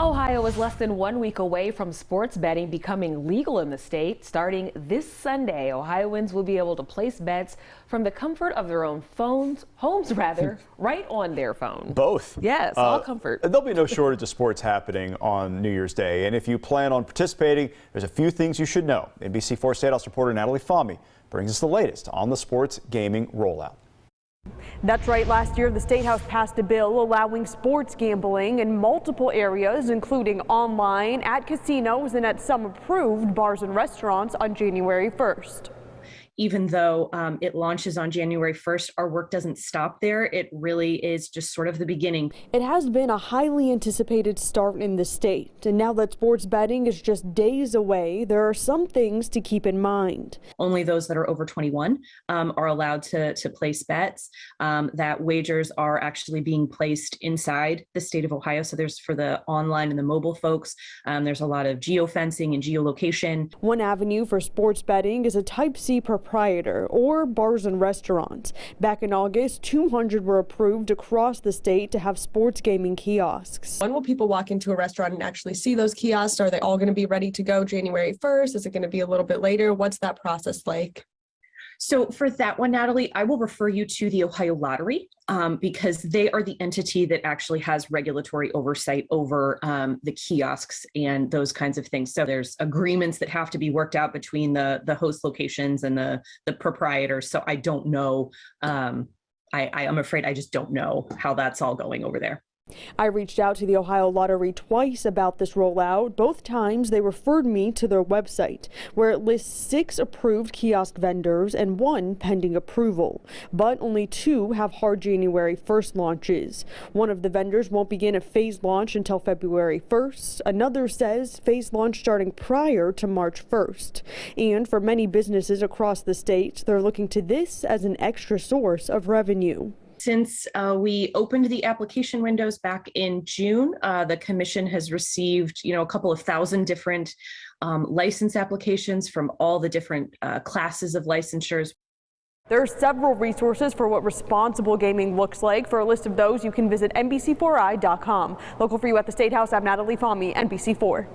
Ohio is less than 1 week away from sports betting becoming legal in the state. Starting this Sunday, Ohioans will be able to place bets from the comfort of their own homes right on their phone. Both. Yes, all comfort. There'll be no shortage of sports happening on New Year's Day. And if you plan on participating, there's a few things you should know. NBC4 State House reporter Natalie Fahmy brings us the latest on the sports gaming rollout. That's right. Last year, the State House passed a bill allowing sports gambling in multiple areas, including online, at casinos, and at some approved bars and restaurants on January 1st. Even though it launches on January 1st, our work doesn't stop there. It really is just sort of the beginning. It has been a highly anticipated start in the state, and now that sports betting is just days away, there are some things to keep in mind. Only those that are over 21 are allowed to place bets. That wagers are actually being placed inside the state of Ohio. So there's for the online and the mobile folks, there's a lot of geofencing and geolocation. One avenue for sports betting is a Type C proprietor or bars and restaurants. Back in August, 200 were approved across the state to have sports gaming kiosks. When will people walk into a restaurant and actually see those kiosks? Are they all going to be ready to go January 1st? Is it going to be a little bit later? What's that process like? So for that one, Natalie, I will refer you to the Ohio Lottery because they are the entity that actually has regulatory oversight over the kiosks and those kinds of things. So there's agreements that have to be worked out between the host locations and the proprietors. So I don't know. I'm afraid I just don't know how that's all going over there. I reached out to the Ohio Lottery twice about this rollout. Both times they referred me to their website, where it lists 6 approved kiosk vendors and 1 pending approval. But only 2 have hard January 1st launches. One of the vendors won't begin a phased launch until February 1st. Another says phased launch starting prior to March 1st. And for many businesses across the state, they're looking to this as an extra source of revenue. Since we opened the application windows back in June, the commission has received, a couple of thousand different license applications from all the different classes of licensures. There are several resources for what responsible gaming looks like. For a list of those, you can visit NBC4i.com. Local for you at the State House, I'm Natalie Fahmy, NBC4.